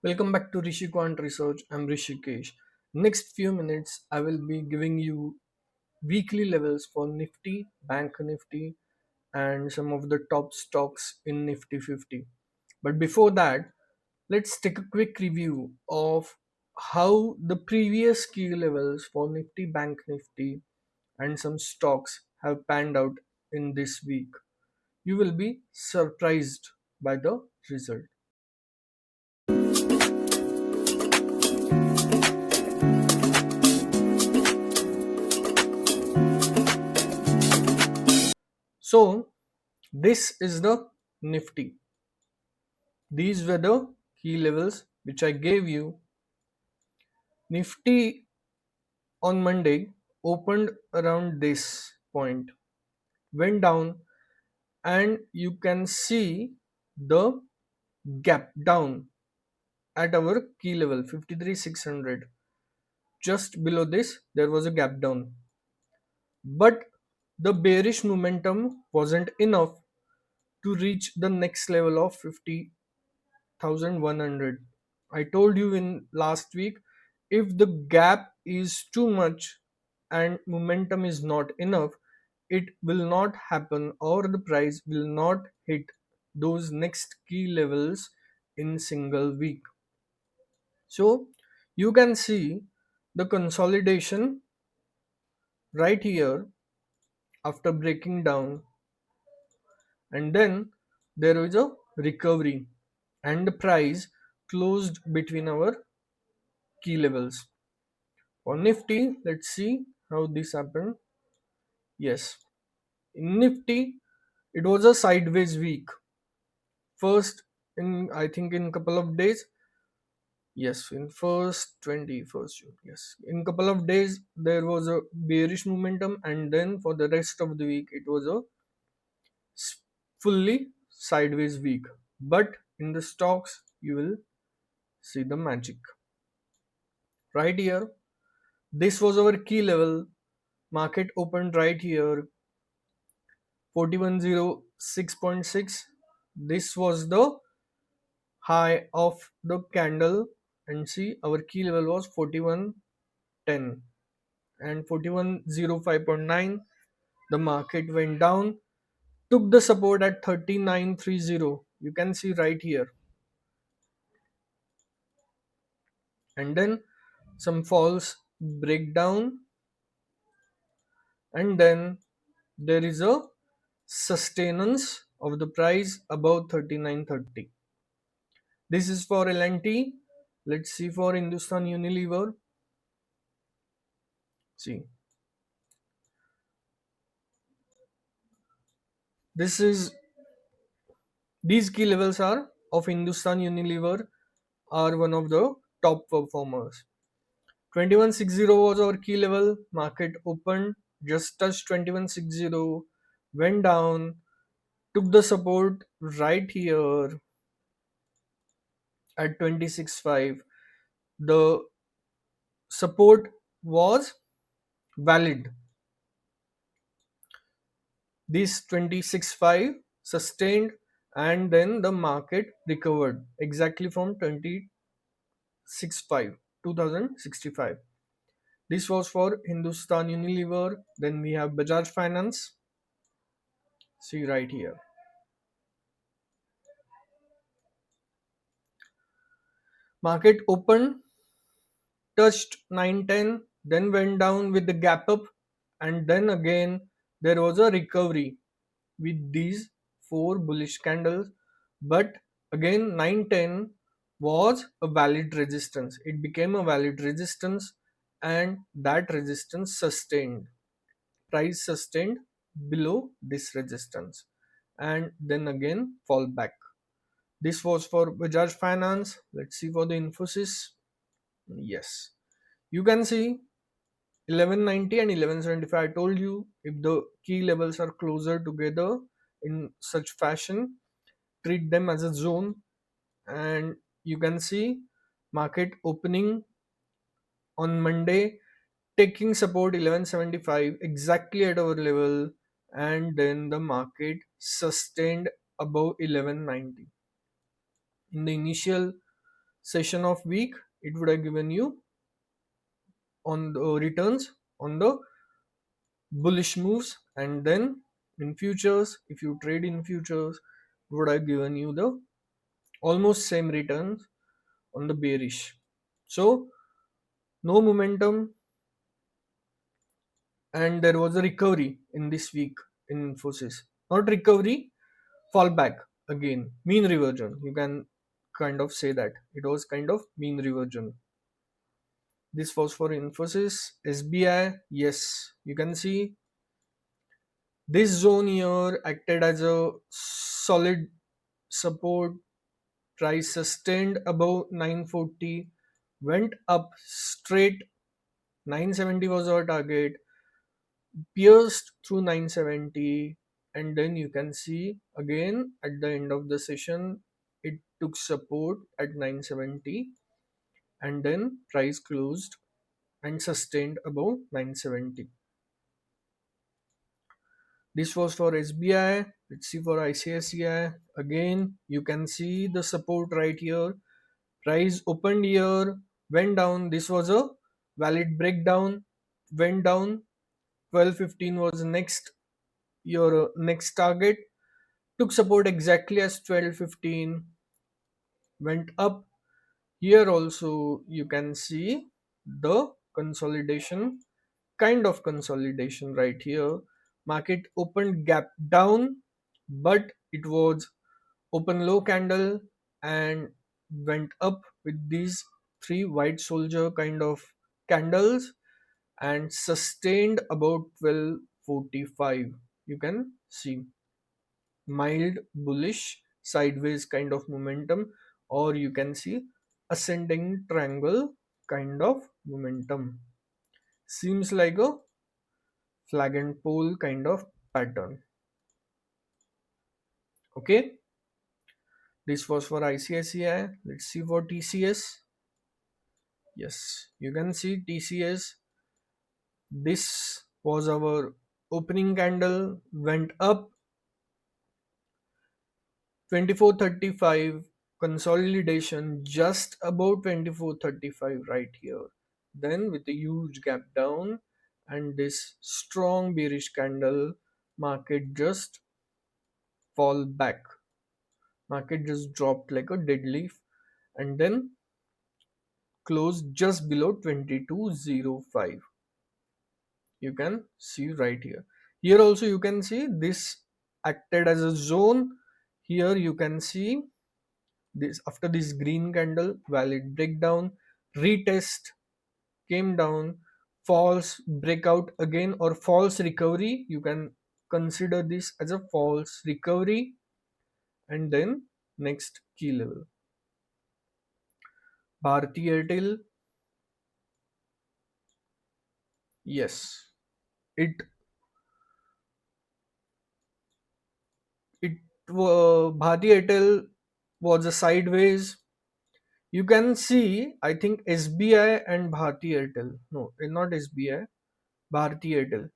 Welcome back to Rishi Quant Research. I'm Rishikesh. Next few minutes, I will be giving you weekly levels for Nifty, Bank Nifty, and some of the top stocks in Nifty 50. But before that, let's take a quick review of how the previous key levels for Nifty, Bank Nifty, and some stocks have panned out in this week. You will be surprised by the result. So, this is the Nifty. These were the key levels which I gave you. Nifty on Monday opened around this point, went down, and you can see the gap down at our key level 53,600. Just below this, there was a gap down, but the bearish momentum wasn't enough to reach the next level of 50,100. I told you in last week, if the gap is too much and momentum is not enough, it will not happen or the price will not hit those next key levels in single week. So you can see the consolidation right here after breaking down, and then there is a recovery and the price closed between our key levels. For Nifty, let's see how this happened. Yes, in Nifty, it was a sideways week. First, in I think in couple of days, yes, in first 21st June, yes, in couple of days there was a bearish momentum, and then for the rest of the week it was a fully sideways week. But in the stocks, you will see the magic right here. This was our key level. Market opened right here 4106.6. This was the high of the candle, and see our key level was 4110 and 4105.9. The market went down, took the support at 3930. You can see right here, and then some false breakdown, and then there is a sustenance of the price above 3930. This is for L&T. Let's see for Hindustan Unilever. See, this is these key levels are of Hindustan Unilever are one of the top performers. 2160 was our key level. Market opened, just touched 2160, went down, took the support right here at 26.5. The support was valid. This 26.5 sustained, and then the market recovered exactly from 26.5 2065. This was for Hindustan Unilever. Then we have Bajaj Finance. See right here. Market opened, touched 910, then went down with the gap up, and then again there was a recovery with these four bullish candles. But again 910 was a valid resistance. It became a valid resistance, and that resistance sustained. Price sustained below this resistance and then again fall back. This was for Bajaj Finance. Let's see for the Infosys. Yes, you can see 1190 and 1175. I told you, if the key levels are closer together in such fashion, treat them as a zone. And you can see market opening on Monday taking support 1175 exactly at our level, and then the market sustained above 1190. In the initial session of week, it would have given you on the returns on the bullish moves, and then in futures, if you trade in futures, it would have given you the almost same returns on the bearish. So no momentum, and there was a recovery in this week in Infosys. Not recovery, fallback again, mean reversion. You can kind of say that it was kind of mean reversion. This was for Infosys. SBI, yes, you can see this zone here acted as a solid support. Price sustained above 940, went up straight. 970 was our target, pierced through 970, and then you can see again at the end of the session it took support at 970, and then price closed and sustained above 970. This was for SBI. Let's see for ICICI. Again, you can see the support right here. Price opened here, went down. This was a valid breakdown, went down. 1215 was next your next target. Took support exactly as 1215, went up. Here also you can see the consolidation, kind of consolidation right here. Market opened gap down, but it was open low candle and went up with these three white soldier kind of candles and sustained about 1245. You can see mild bullish sideways kind of momentum, or you can see ascending triangle kind of momentum. Seems like a flag and pole kind of pattern. Okay, this was for ICICI. Let's see for TCS. Yes, you can see TCS. This was our opening candle, went up 2435, consolidation just about 2435 right here. Then with a huge gap down and this strong bearish candle, market just fall back. Market just dropped like a dead leaf and then closed just below 2205. You can see right here. Here also you can see this acted as a zone. Here you can see this after this green candle, valid breakdown, retest, came down, false breakout again, or false recovery. You can consider this as a false recovery, and then next key level. Bharti Airtel, yes, it it Bharti Airtel was a sideways. You can see, I think SBI and Bharti Airtel. No, not SBI, Bharti Airtel.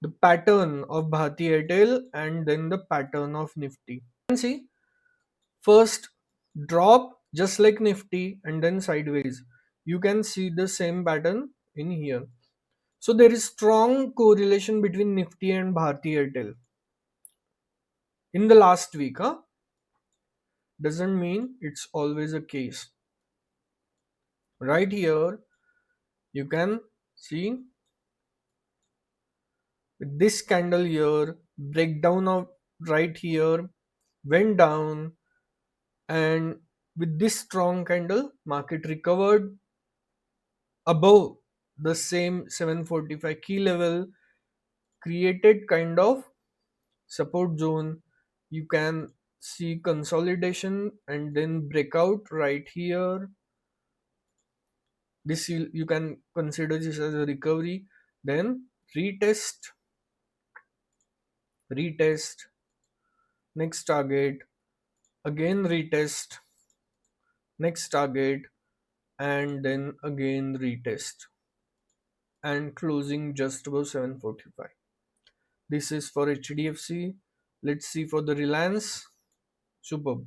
The pattern of Bharti Airtel and then the pattern of Nifty. You can see first drop just like Nifty and then sideways. You can see the same pattern in here. So there is strong correlation between Nifty and Bharti Airtel in the last week. Doesn't mean it's always a case. Right here you can see with this candle here, breakdown of right here, went down, and with this strong candle market recovered above the same 745 key level, created kind of support zone. You can see consolidation and then breakout right here. This you can consider this as a recovery, then retest, retest, next target, again retest, next target, and then again retest, and closing just above 745. This is for HDFC. Let's see for the Reliance. Superb.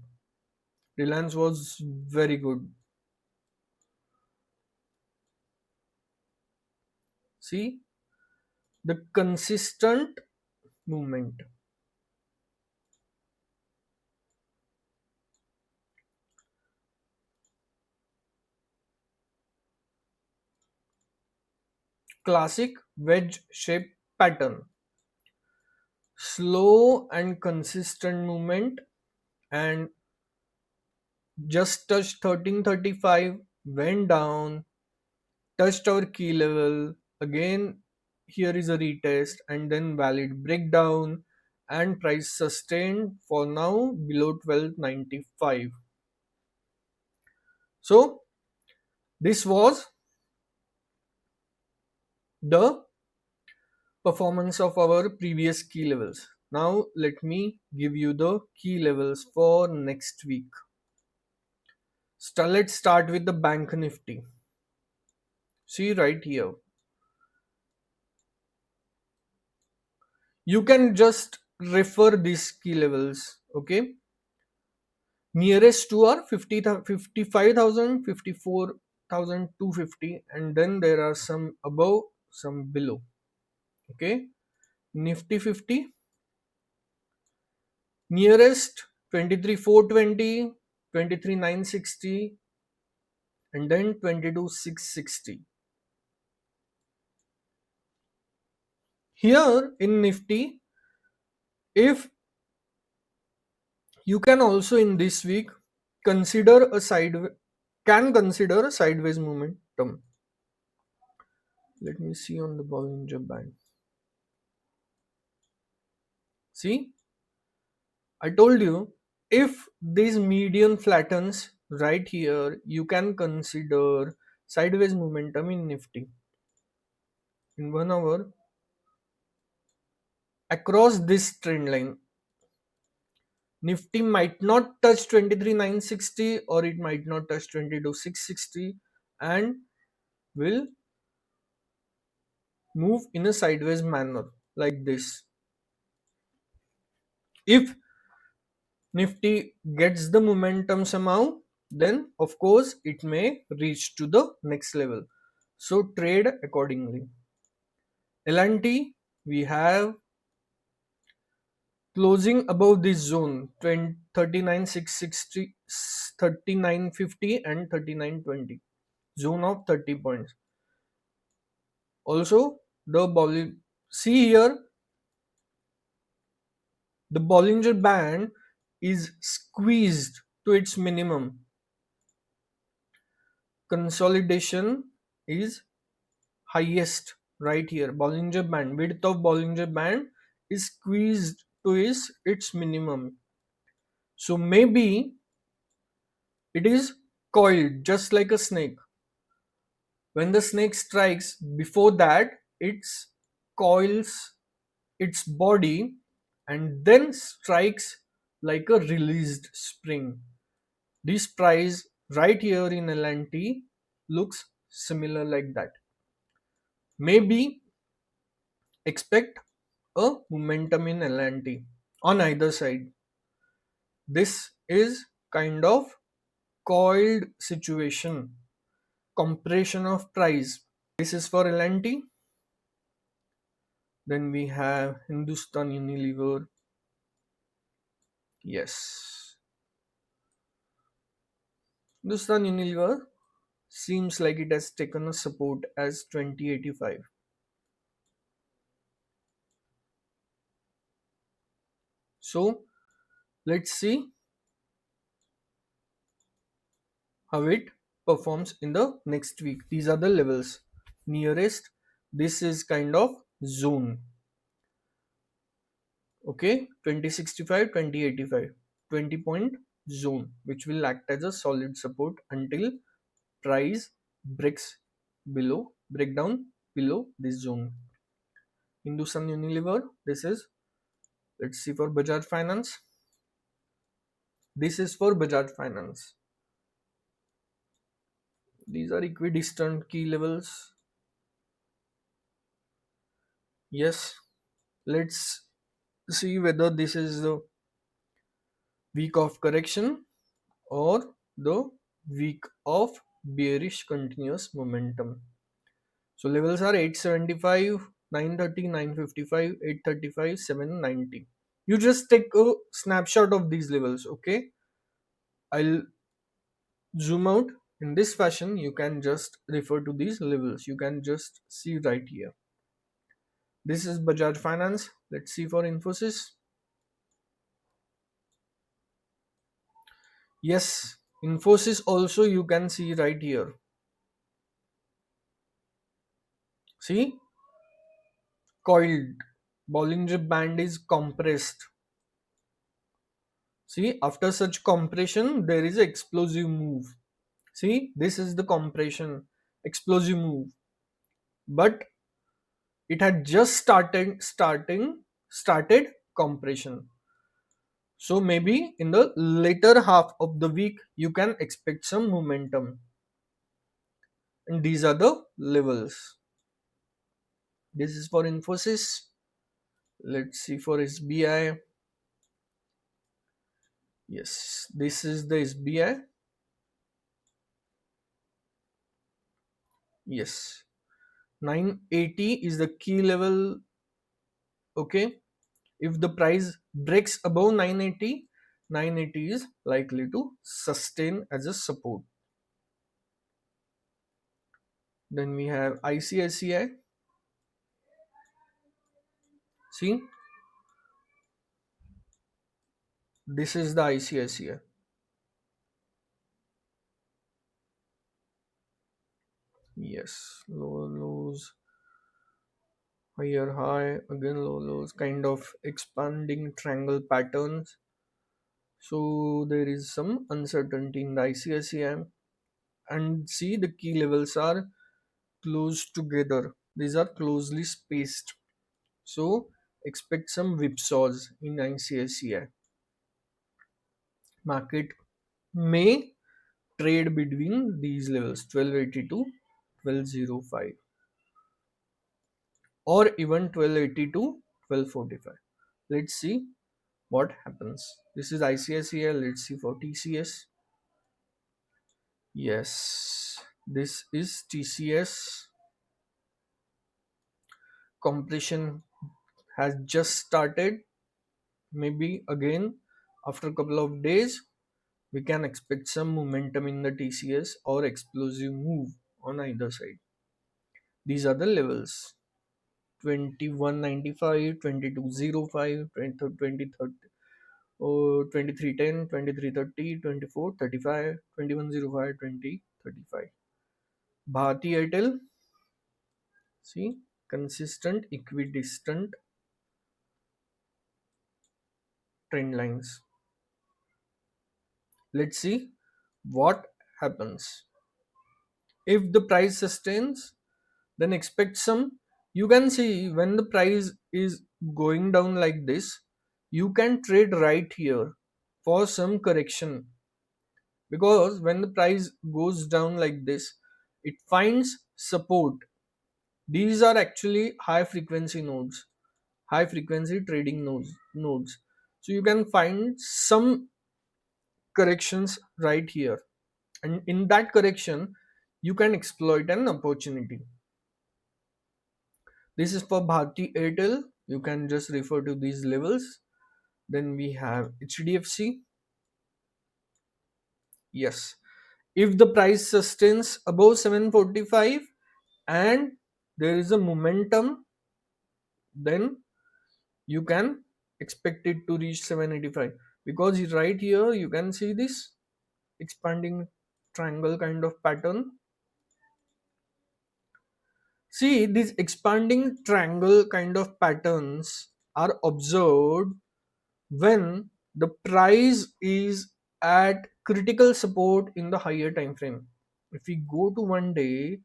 Reliance was very good. See the consistent movement. Classic wedge shape pattern. Slow and consistent movement, and just touched 1335, went down, touched our key level. Again, here is a retest and then valid breakdown, and price sustained for now below 1295. So this was the performance of our previous key levels. Now let me give you the key levels for next week. So let's start with the bank nifty. See right here. You can just refer these key levels. Okay. Nearest to are 55,000, 54,250, and then there are some above, some below. Okay. Nifty 50 nearest 23,420, 23,960, and then 22,660. Here in Nifty, if you can also in this week consider a sideways momentum. Let me see on the Bollinger Band. See, I told you if this median flattens right here, you can consider sideways momentum in Nifty. In 1 hour, across this trend line, Nifty might not touch 23,960 or it might not touch 22,660 and will move in a sideways manner like this. If Nifty gets the momentum somehow, then of course it may reach to the next level. So trade accordingly. L&T, we have closing above this zone 39,660, 39,50 and 39,20, zone of 30 points. Also see here the Bollinger Band is squeezed to its minimum. Consolidation is highest right here. Bollinger Band, width of Bollinger Band is squeezed to its minimum. So maybe it is coiled just like a snake. When the snake strikes, before that it coils its body and then strikes like a released spring. This price right here in L&T looks similar like that. Maybe expect a momentum in L&T on either side. This is kind of coiled situation, compression of price. This is for L&T. Then we have Hindustan Unilever. Yes, Hindustan Unilever seems like it has taken a support as 2085. So let's see how it performs in the next week. These are the levels nearest. This is kind of zone. Okay, 2065, 2085, 20-point zone, which will act as a solid support until price break down below this zone. Hindustan Unilever, this is, let's see for Bajaj Finance. This is for Bajaj Finance. These are equidistant key levels. Yes, let's see whether this is the week of correction or the week of bearish continuous momentum. So levels are 875, 930, 955, 835, 790. You just take a snapshot of these levels, okay? I'll zoom out in this fashion. You can just refer to these levels. You can just see right here. This is Bajaj Finance. Let's see for Infosys. Yes, Infosys also you can see right here. See, coiled. Bollinger Band is compressed. See, after such compression, there is an explosive move. See, this is the compression, explosive move. But it had just started compression. So maybe in the later half of the week, you can expect some momentum. And these are the levels. This is for Infosys. Let's see for SBI. Yes, this is the SBI. Yes, 980 is the key level. Okay, if the price breaks above 980, 980 is likely to sustain as a support. Then we have ICICI. See, this is the ICICI. Yes, low lows, higher high, again low lows, kind of expanding triangle patterns. So there is some uncertainty in the ICICI. And see, the key levels are close together. These are closely spaced. So expect some whipsaws in ICICI. Market may trade between these levels 1280 to 1205 or even 1280 to 1245. Let's see what happens. This is ICICI. Let's see for TCS. Yes, this is TCS. Compression has just started. Maybe again after a couple of days we can expect some momentum in the TCS or explosive move on either side. These are the levels: 2195, 2205, 2030, oh, 2310, 2330, 2435, 2105, 2035. Bharti Airtel, see, consistent equidistant trend lines. Let's see what happens. If the price sustains, then expect some. You can see when the price is going down like this, you can trade right here for some correction, because when the price goes down like this, it finds support. These are actually high frequency nodes, high frequency trading nodes. So you can find some corrections right here, and in that correction you can exploit an opportunity. This is for Bharti Airtel. You can just refer to these levels. Then we have HDFC. Yes, if the price sustains above 745 and there is a momentum, then you can expect it to reach 785, because right here you can see this expanding triangle kind of pattern. See, these expanding triangle kind of patterns are observed when the price is at critical support in the higher time frame. If we go to 1 day,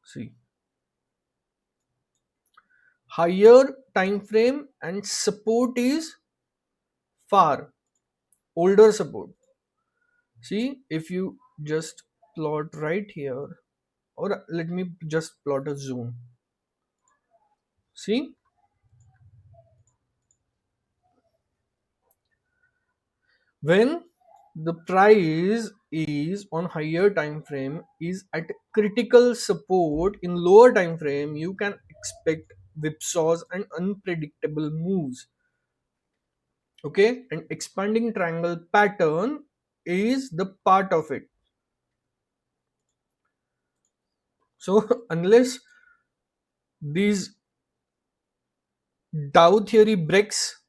see, higher time frame and support is far older support. See, if you just plot right here, or let me just plot a zone. See, When the price is on higher time frame is at critical support in lower time frame, you can expect whipsaws and unpredictable moves. Okay, and expanding triangle pattern is the part of it. So unless these Dow theory breaks,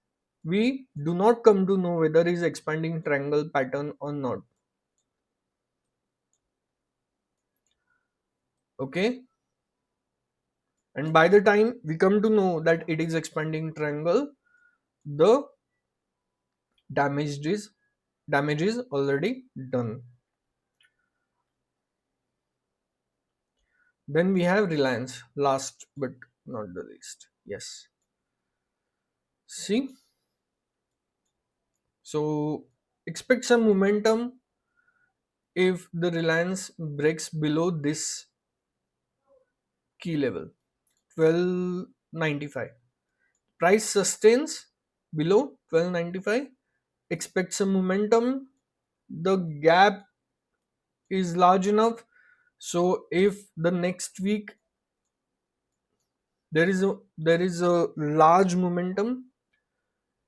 we do not come to know whether is expanding triangle pattern or not. Okay, and by the time we come to know that it is expanding triangle, the damage is damage is already done. Then we have Reliance, last but not the least. Yes, see, so expect some momentum if the Reliance breaks below this key level 1295. Price sustains below 1295, expect some momentum. The gap is large enough, so if the next week there is a large momentum,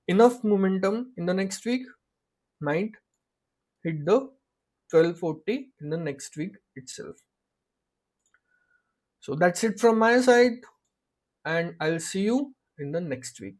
enough momentum in the next week might hit the 1240 in the next week itself. So that's it from my side, and I'll see you in the next week.